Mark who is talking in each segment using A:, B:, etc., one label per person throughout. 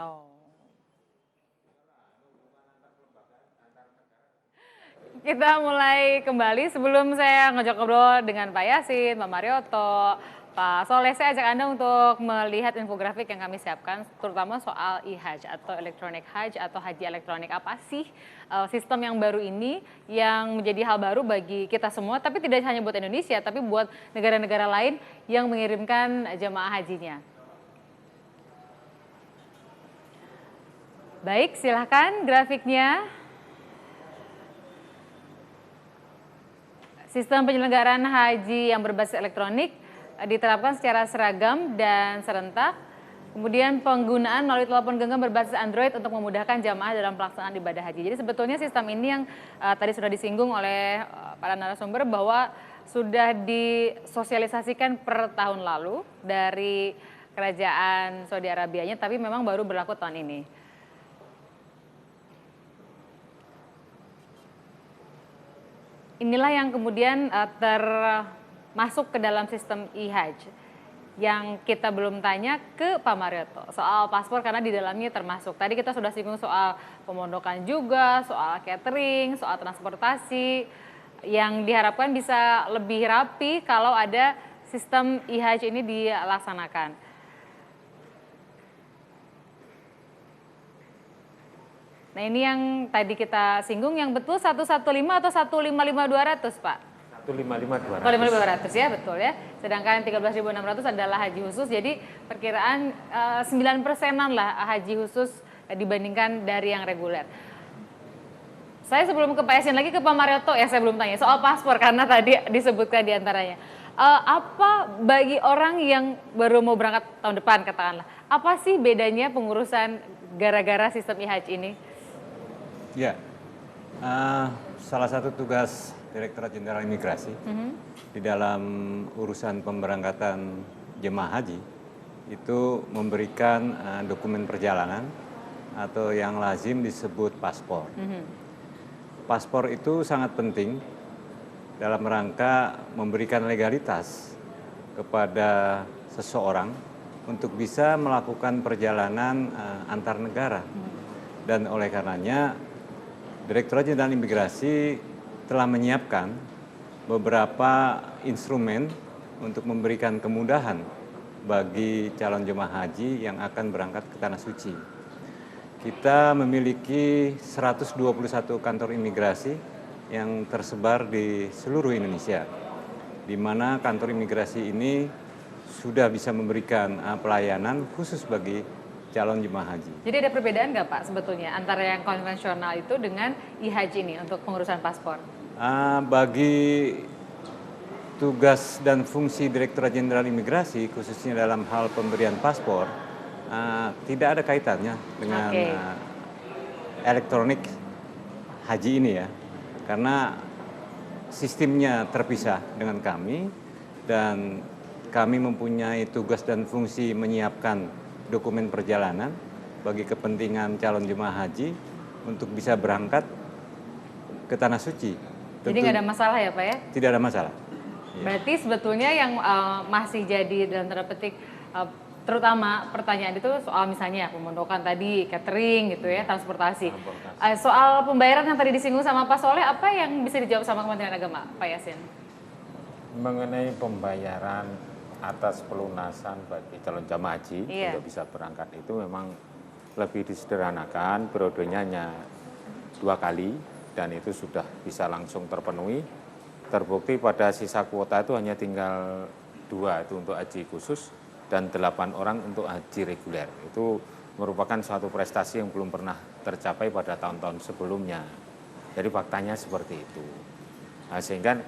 A: Oh. Kita mulai kembali. Sebelum saya ngajak ngobrol dengan Pak Yasin, Pak Marioto, Pak Soleh, saya ajak Anda untuk melihat infografik yang kami siapkan, terutama soal e-Hajj atau Electronic Hajj atau haji elektronik. Apa sih sistem yang baru ini yang menjadi hal baru bagi kita semua, tapi tidak hanya buat Indonesia, tapi buat negara-negara lain yang mengirimkan jemaah hajinya. Baik, silahkan grafiknya. Sistem penyelenggaraan haji yang berbasis elektronik diterapkan secara seragam dan serentak. Kemudian penggunaan melalui telepon genggam berbasis Android untuk memudahkan jamaah dalam pelaksanaan ibadah haji. Jadi sebetulnya sistem ini yang tadi sudah disinggung oleh para narasumber bahwa sudah disosialisasikan per tahun lalu dari kerajaan Saudi Arabianya, tapi memang baru berlaku tahun ini. Inilah yang kemudian termasuk ke dalam sistem e-Hajj yang kita belum tanya ke Pak Marioto soal paspor, karena di dalamnya termasuk. Tadi kita sudah singgung soal pemondokan juga, soal catering, soal transportasi yang diharapkan bisa lebih rapi kalau ada sistem e-Hajj ini dilaksanakan. Nah, ini yang tadi kita singgung, yang betul 115 atau 155.200, Pak?
B: 155.200.
A: 155.200 ya, betul ya. Sedangkan 13.600 adalah haji khusus. Jadi perkiraan 9%-an lah haji khusus dibandingkan dari yang reguler. Saya sebelum ke Pak Yasin lagi, ke Pak Marioto ya, saya belum tanya soal paspor karena tadi disebutkan diantaranya. Apa bagi orang yang baru mau berangkat tahun depan katakanlah, apa sih bedanya pengurusan gara-gara sistem e-Hajj ini?
B: Ya, salah satu tugas Direktorat Jenderal Imigrasi di dalam urusan pemberangkatan jemaah haji itu memberikan dokumen perjalanan atau yang lazim disebut paspor. Paspor itu sangat penting dalam rangka memberikan legalitas kepada seseorang untuk bisa melakukan perjalanan antar negara. Dan oleh karenanya Direktorat Jenderal Imigrasi telah menyiapkan beberapa instrumen untuk memberikan kemudahan bagi calon jemaah haji yang akan berangkat ke Tanah Suci. Kita memiliki 121 kantor imigrasi yang tersebar di seluruh Indonesia, di mana kantor imigrasi ini sudah bisa memberikan pelayanan khusus bagi calon jemaah haji.
A: Jadi ada perbedaan nggak Pak sebetulnya antara yang konvensional itu dengan e-Hajj ini untuk pengurusan paspor?
B: Bagi tugas dan fungsi Direktorat Jenderal Imigrasi khususnya dalam hal pemberian paspor tidak ada kaitannya dengan elektronik haji ini ya, karena sistemnya terpisah dengan kami dan kami mempunyai tugas dan fungsi menyiapkan dokumen perjalanan bagi kepentingan calon jemaah haji untuk bisa berangkat ke Tanah Suci.
A: Jadi nggak ada masalah ya Pak ya?
B: Tidak ada masalah.
A: Berarti sebetulnya yang masih jadi dalam tanda petik terutama pertanyaan itu soal misalnya pemondokan tadi, catering gitu ya, transportasi. Soal pembayaran yang tadi disinggung sama Pak Soleh, apa yang bisa dijawab sama Kementerian Agama, Pak Yasin?
C: Mengenai pembayaran atas pelunasan bagi calon jamaah haji untuk bisa berangkat itu memang lebih disederhanakan, periodenya hanya 2 kali dan itu sudah bisa langsung terpenuhi. Terbukti pada sisa kuota itu hanya tinggal 2 itu untuk haji khusus dan 8 orang untuk haji reguler. Itu merupakan suatu prestasi yang belum pernah tercapai pada tahun-tahun sebelumnya. Jadi faktanya seperti itu. Nah, sehingga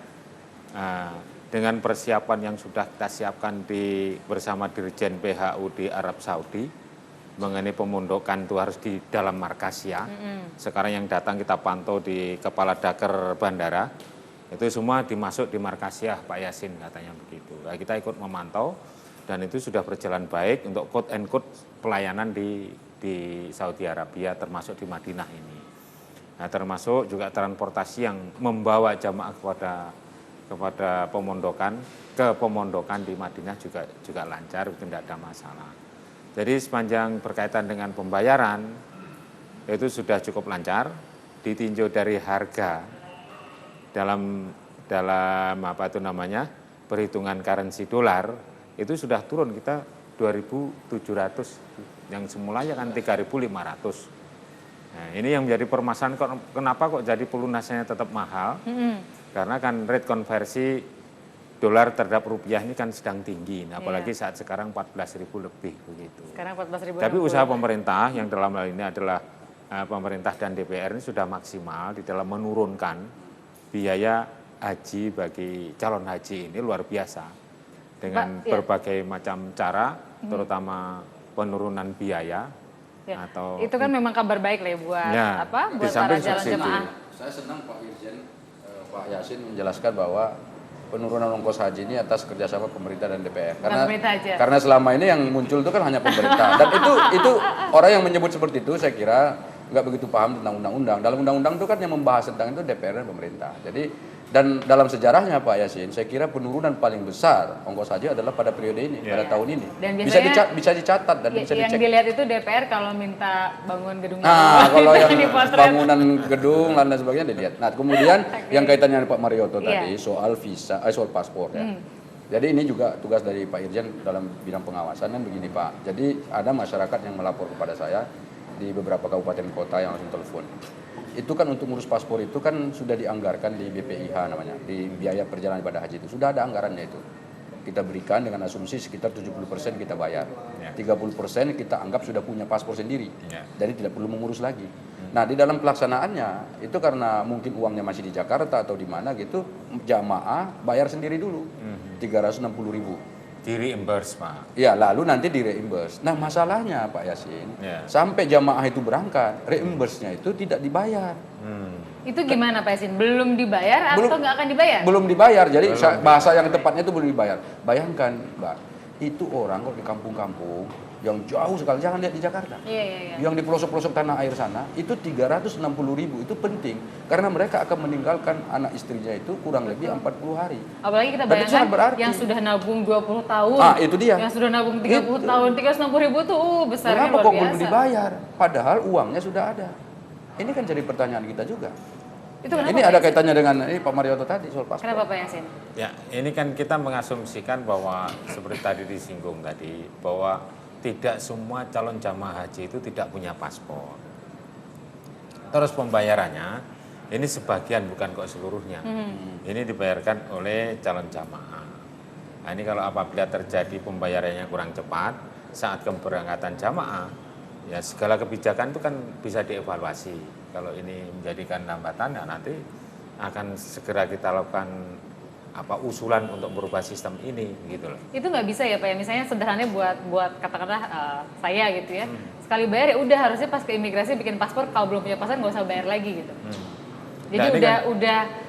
C: dengan persiapan yang sudah kita siapkan bersama Dirjen PHU di Arab Saudi mengenai pemondokan itu harus di dalam markas ya. Sekarang yang datang kita pantau di Kepala Daker Bandara, itu semua dimasuk di markas ya Pak Yasin katanya begitu. Nah, kita ikut memantau dan itu sudah berjalan baik untuk quote and quote pelayanan di Saudi Arabia termasuk di Madinah ini. Nah, termasuk juga transportasi yang membawa jamaah kepada pemondokan di Madinah juga lancar, itu tidak ada masalah. Jadi sepanjang berkaitan dengan pembayaran itu sudah cukup lancar, ditinjau dari harga dalam apa itu namanya perhitungan currency dolar itu sudah turun kita 2.700 yang semulanya kan 3.500. Nah, ini yang menjadi permasalahan kenapa kok jadi pelunasannya tetap mahal? Karena kan rate konversi dolar terhadap rupiah ini kan sedang tinggi, apalagi saat sekarang 14.000 lebih begitu.
A: Sekarang 14.000.
C: Tapi usaha pemerintah yang dalam hal ini adalah pemerintah dan DPR ini sudah maksimal di dalam menurunkan biaya haji bagi calon haji ini luar biasa dengan berbagai macam cara, terutama penurunan biaya atau
A: itu kan memang kabar baik lah ya buat buat para calon jemaah.
D: Saya senang Pak Irjen, Pak Yasin menjelaskan bahwa penurunan ongkos haji ini atas kerjasama pemerintah dan DPR. Karena selama ini yang muncul itu kan hanya pemerintah. Dan itu orang yang menyebut seperti itu saya kira nggak begitu paham tentang undang-undang. Dalam undang-undang itu kan yang membahas tentang itu DPR dan pemerintah. Jadi dan dalam sejarahnya Pak Yasin, saya kira penurunan paling besar ongkos haji adalah pada periode ini, pada tahun ini.
A: Dan
D: bisa dicatat dan bisa dicek.
A: Yang dilihat itu DPR kalau minta bangun gedung.
D: Kalau yang bangunan gedung dan sebagainya dilihat. Nah, kemudian yang kaitannya dengan Pak Marioto tadi soal visa, soal paspor ya. Jadi ini juga tugas dari Pak Irjen dalam bidang pengawasan kan begini Pak. Jadi ada masyarakat yang melapor kepada saya di beberapa kabupaten kota yang langsung telepon. Itu kan untuk ngurus paspor itu kan sudah dianggarkan di BPIH namanya, di biaya perjalanan ibadah haji itu. Sudah ada anggarannya itu. Kita berikan dengan asumsi sekitar 70% kita bayar. 30% kita anggap sudah punya paspor sendiri. Jadi tidak perlu mengurus lagi. Nah, di dalam pelaksanaannya itu karena mungkin uangnya masih di Jakarta atau di mana gitu, jamaah bayar sendiri dulu. 360.000.
C: di reimburse Pak.
D: Ya, lalu nanti di reimburse. Nah, masalahnya Pak Yasin, sampai jamaah itu berangkat, reimburse-nya itu tidak dibayar.
A: Itu gimana Pak Yasin? Belum dibayar atau nggak akan dibayar?
D: Belum dibayar. Jadi bahasa yang tepatnya itu belum dibayar. Bayangkan, Mbak, itu orang kok di kampung-kampung yang jauh sekali, jangan lihat di Jakarta. Yang di pelosok-pelosok tanah air sana, itu 360.000, itu penting. Karena mereka akan meninggalkan anak istrinya itu kurang lebih 40 hari.
A: Apalagi kita bayangkan yang sudah nabung 20 tahun.
D: Itu dia.
A: Yang sudah nabung 30 tahun, 360.000 tuh besarnya
D: kenapa
A: luar
D: kok
A: biasa.
D: belum dibayar? Padahal uangnya sudah ada. Ini kan jadi pertanyaan kita juga. Ini ada kaitannya dengan Pak Marioto tadi soal paspor.
A: Kenapa Pak Yasin?
C: Ya, ini kan kita mengasumsikan bahwa seperti tadi disinggung tadi, bahwa tidak semua calon jamaah haji itu tidak punya paspor. Terus pembayarannya, ini sebagian bukan kok seluruhnya. Ini dibayarkan oleh calon jamaah. Nah, ini kalau apabila terjadi pembayarannya kurang cepat, saat keberangkatan jamaah, ya segala kebijakan itu kan bisa dievaluasi. Kalau ini menjadikan hambatan, ya nanti akan segera kita lakukan usulan untuk merubah sistem ini gitu loh. Itu
A: nggak bisa ya Pak ya, misalnya sederhananya buat katakanlah saya gitu ya, sekali bayar ya udah, harusnya pas ke imigrasi bikin paspor, kalau belum punya paspor nggak usah bayar lagi gitu. Jadi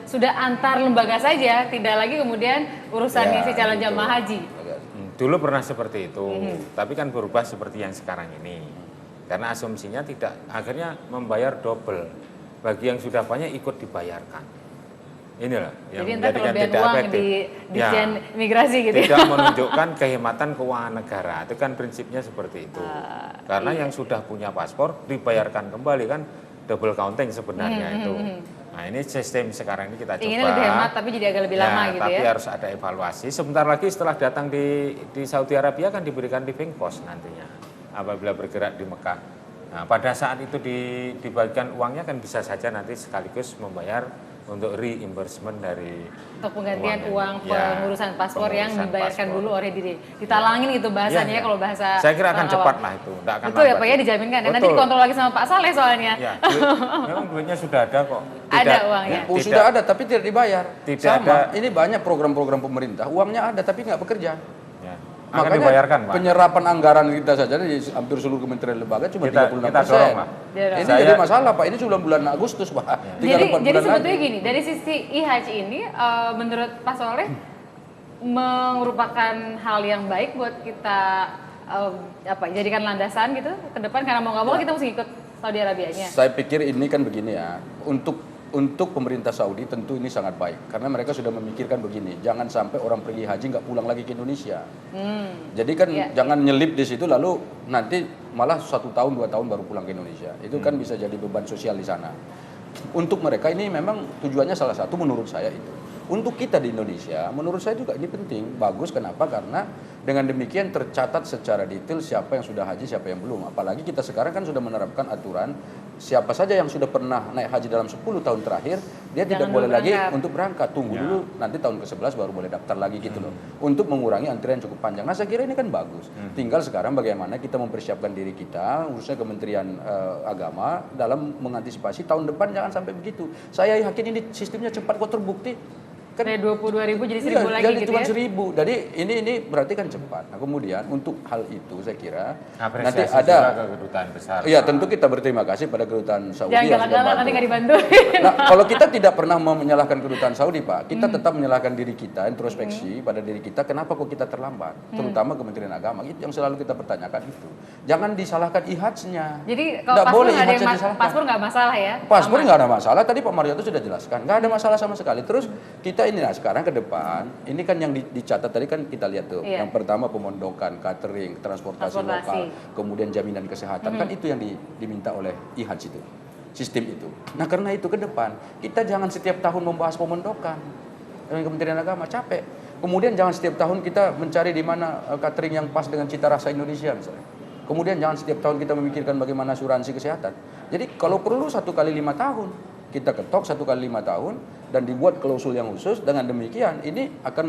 A: sudah antar lembaga saja, tidak lagi kemudian urusannya si calon jamaah haji.
C: Dulu pernah seperti itu, tapi kan berubah seperti yang sekarang ini. Karena asumsinya tidak, akhirnya membayar double, bagi yang sudah banyak ikut dibayarkan. Inilah yang menjadikan tidak efektif.
A: Di imigrasi gitu.
C: Tidak menunjukkan kehematan keuangan negara. Itu kan prinsipnya seperti itu. Karena yang sudah punya paspor dibayarkan kembali, kan double counting sebenarnya itu. Nah, ini sistem sekarang ini kita coba.
A: Inginnya lebih hemat tapi jadi agak lebih lama gitu
C: tapi
A: ya.
C: harus ada evaluasi. Sebentar lagi setelah datang di Saudi Arabia kan diberikan living cost nantinya apabila bergerak di Mekah. Nah, pada saat itu dibagikan uangnya kan bisa saja nanti sekaligus membayar untuk reimbursement dari
A: untuk penggantian uang pengurusan paspor yang dibayarkan dulu oleh diri. Ditalangin itu bahasanya kalau bahasa.
C: Saya kira akan cepat lah itu, enggak akan
A: lambat. Itu ya Pak ya, dijaminkan. Nanti dikontrol lagi sama Pak Saleh soalnya.
C: Ya, memang duitnya sudah ada kok.
A: Ada uangnya.
D: Sudah ada tapi tidak dibayar.
C: Tidak ada.
D: Ini banyak program-program pemerintah, uangnya ada tapi nggak bekerja.
C: Akan dibayarkan, Pak.
D: Penyerapan anggaran kita saja di hampir seluruh kementerian lembaga cuma 36%.
C: Kita dorong, Pak.
D: Ini jadi masalah, Pak. Ini sudah bulan Agustus, Pak.
A: Jadi sebetulnya gini, dari sisi e-haji ini menurut Pak Soleh merupakan hal yang baik buat kita jadikan landasan gitu ke depan, karena mau nggak mau kita mesti ikut Saudi Arabianya.
D: Saya pikir ini kan begini ya, untuk untuk pemerintah Saudi tentu ini sangat baik karena mereka sudah memikirkan begini, jangan sampai orang pergi haji nggak pulang lagi ke Indonesia. Jadi kan jangan nyelip di situ lalu nanti malah 1 tahun 2 tahun baru pulang ke Indonesia. Itu kan bisa jadi beban sosial di sana. Untuk mereka ini memang tujuannya salah satu menurut saya itu. Untuk kita di Indonesia, menurut saya juga ini penting, bagus. Kenapa? Karena dengan demikian tercatat secara detail siapa yang sudah haji, siapa yang belum. Apalagi kita sekarang kan sudah menerapkan aturan, siapa saja yang sudah pernah naik haji dalam 10 tahun terakhir, dia tidak boleh lagi untuk berangkat. Tunggu dulu, nanti tahun ke-11 baru boleh daftar lagi gitu loh. Untuk mengurangi antrian cukup panjang. Nah saya kira ini kan bagus. Tinggal sekarang bagaimana kita mempersiapkan diri kita, khususnya Kementerian Agama, dalam mengantisipasi tahun depan jangan sampai begitu. Saya yakin ini sistemnya cepat kok terbukti.
A: Kan dari 22.000 jadi 1.000 lagi
D: jadi
A: gitu
D: cuma
A: ya.
D: 1.000. Jadi ini berarti kan cepat. Nah, kemudian untuk hal itu saya kira
C: apresiasi
D: nanti ada
C: juga ke kedutaan besar.
D: Iya, tentu kita berterima kasih pada kedutaan Saudi
A: Jangan
D: yang sudah
A: galak-galak nanti nggak dibantuin.
D: Nah, kalau kita tidak pernah mau menyalahkan kedutaan Saudi, Pak, kita tetap menyalahkan diri kita, introspeksi pada diri kita, kenapa kok kita terlambat? Terutama Kementerian Agama, itu yang selalu kita pertanyakan itu. Jangan disalahkan IHAJ-nya.
A: Jadi kalau paspor nggak ada yang paspor nggak masalah ya?
D: Paspor nggak ada masalah. Tadi Pak Marioto sudah jelaskan, nggak ada masalah sama sekali. Terus kita ini sekarang ke depan, ini kan yang dicatat tadi kan kita lihat tuh. Yang pertama pemondokan, catering, transportasi lokal, kemudian jaminan kesehatan, kan itu yang diminta oleh IHAJ itu. Sistem itu. Nah karena itu ke depan, kita jangan setiap tahun membahas pemondokan. Kementerian Agama capek. Kemudian jangan setiap tahun kita mencari di mana catering yang pas dengan cita rasa Indonesia misalnya. Kemudian jangan setiap tahun kita memikirkan bagaimana asuransi kesehatan. Jadi kalau perlu 1 kali 5 tahun, kita ketok 1 kali 5 tahun dan dibuat klausul yang khusus. Dengan demikian ini akan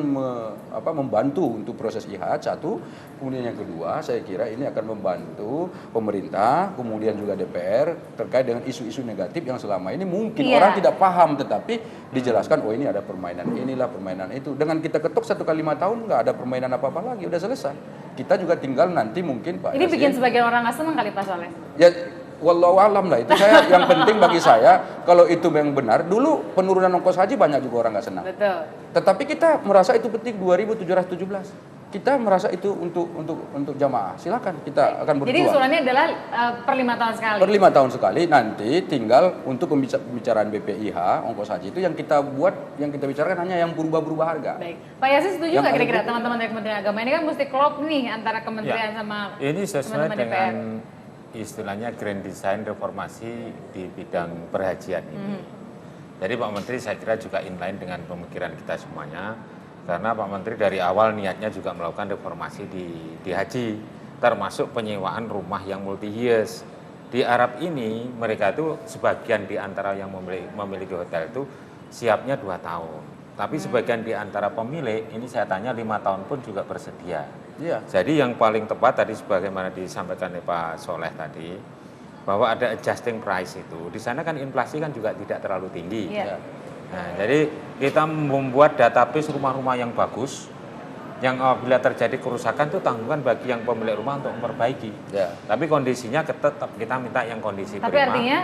D: membantu untuk proses IHAJ satu. Kemudian yang kedua, saya kira ini akan membantu pemerintah, kemudian juga DPR terkait dengan isu-isu negatif yang selama ini mungkin orang tidak paham, tetapi dijelaskan, oh ini ada permainan inilah, permainan itu. Dengan kita ketok 1 kali 5 tahun nggak ada permainan apa-apa lagi, udah selesai. Kita juga tinggal nanti mungkin Pak.
A: Ini bikin sebagian orang nggak senang kali Pak Soleh.
D: Ya, wallahu alam lah itu saya yang penting bagi saya kalau itu memang benar. Dulu penurunan ongkos haji banyak juga orang nggak senang.
A: Betul.
D: Tetapi kita merasa itu penting 2.717. Kita merasa itu untuk jamaah. Silakan kita akan berjuang.
A: Jadi usulannya adalah per 5 tahun sekali.
D: Per 5 tahun sekali. Nanti tinggal untuk pembicaraan BPIH ongkos haji itu yang kita buat, yang kita bicarakan hanya yang berubah-berubah harga.
A: Baik. Pak Yasin setuju nggak kira-kira teman-teman dari Kementerian Agama ini kan mesti klop nih antara kementerian sama
C: ini sesuai
A: teman-teman
C: dengan
A: DPR.
C: istilahnya grand design reformasi di bidang perhajian ini. Jadi Pak Menteri saya kira juga inline dengan pemikiran kita semuanya, karena Pak Menteri dari awal niatnya juga melakukan reformasi di haji, termasuk penyewaan rumah yang multi-hias. Di Arab ini mereka itu sebagian di antara yang memiliki hotel itu siapnya 2 tahun. Tapi sebagian di antara pemilik ini saya tanya 5 tahun pun juga bersedia.
D: Iya.
C: Jadi yang paling tepat tadi sebagaimana disampaikan oleh Pak Soleh tadi, bahwa ada adjusting price itu. Di sana kan inflasi kan juga tidak terlalu tinggi.
A: Iya.
C: Nah, jadi kita membuat database rumah-rumah yang bagus, yang apabila terjadi kerusakan itu tanggungan bagi yang pemilik rumah untuk memperbaiki.
D: Ya.
C: Tapi kondisinya tetap kita minta yang kondisi
A: Tapi
C: prima.
A: artinya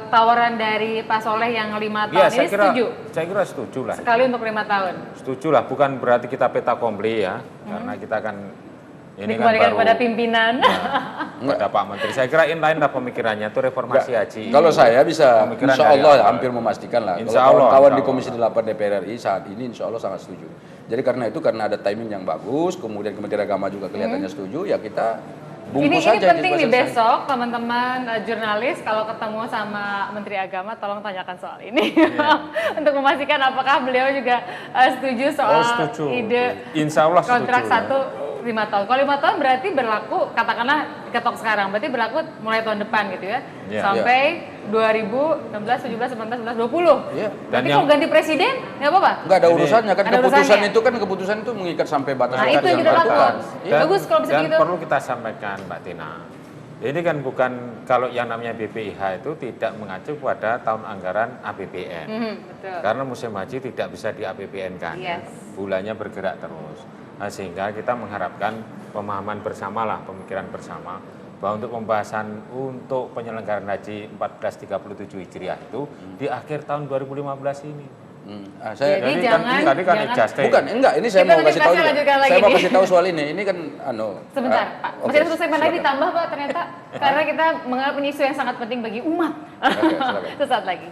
A: tawaran dari Pak Soleh yang 5 tahun
C: Ya,
A: ini setuju?
C: Saya kira setuju lah.
A: Sekali untuk 5 tahun?
C: Setuju lah, bukan berarti kita peta kompli ya, karena kita kan ini
A: dikembalikan
C: kan baru
A: pada pimpinan.
C: Pada Pak Menteri. Saya kira inline lah pemikirannya itu reformasi haji.
D: Kalau saya bisa
C: Pemikiran
D: insya
C: dari
D: Allah
C: awal.
D: hampir memastikan lah.
C: Insya
D: Kalau
C: Allah,
D: kawan-kawan
C: insya
D: di Komisi
C: Allah.
D: 8 DPR RI saat ini insya Allah sangat setuju. Jadi karena ada timing yang bagus, kemudian Kementerian Agama juga kelihatannya setuju, ya kita bungkus
A: Ini
D: saja.
A: penting nih
D: selesai.
A: besok teman-teman jurnalis kalau ketemu sama Menteri Agama tolong tanyakan soal ini untuk memastikan apakah beliau juga setuju soal
C: setuju.
A: ide
C: Insya Allah
A: kontrak
C: setuju,
A: 5 tahun. Kalau 5 tahun berarti berlaku katakanlah ketok sekarang berarti berlaku mulai tahun depan gitu ya
C: Iya.
A: sampai 2016, 17, 18, 19, 20.
D: Iya.
A: Nanti kalau ganti presiden nggak apa-apa.
D: Enggak ada urusannya kan,
A: Ada
D: keputusan
A: urusannya.
D: keputusan itu mengikat sampai batas
A: Nah,
D: waktu
A: itu yang kita
D: ditentukan.
A: takut.
D: Iya.
A: Bagus kalau bisa
C: dan
A: gitu.
C: perlu kita sampaikan Mbak Tina, ini kan bukan kalau yang namanya BPIH itu tidak mengacu pada tahun anggaran APBN.
A: Betul.
C: Karena musim haji tidak bisa di APBN kan,
A: Yes.
C: bulannya bergerak terus. Nah, sehingga kita mengharapkan pemahaman bersama lah, pemikiran bersama, bahwa untuk pembahasan untuk penyelenggaraan haji 1437 Hijriah itu di akhir tahun 2015 ini.
A: Jadi jangan-
C: tadi kan
A: jangan-
C: adjusting.
D: Bukan, enggak, ini saya
A: Kita
D: mau
A: nanti
D: kasih tahu
A: bahasnya
D: juga.
A: lanjutkan lagi
D: Saya mau
A: nih.
D: kasih tahu soal ini. Ini kan
A: Sebentar, Pak.
D: oke,
A: Masih ada satu segmen lagi
D: silakan.
A: ditambah, Pak, ternyata. Karena kita menganggap ini isu yang sangat penting bagi umat.
D: Oke, silakan.
A: Sesaat lagi.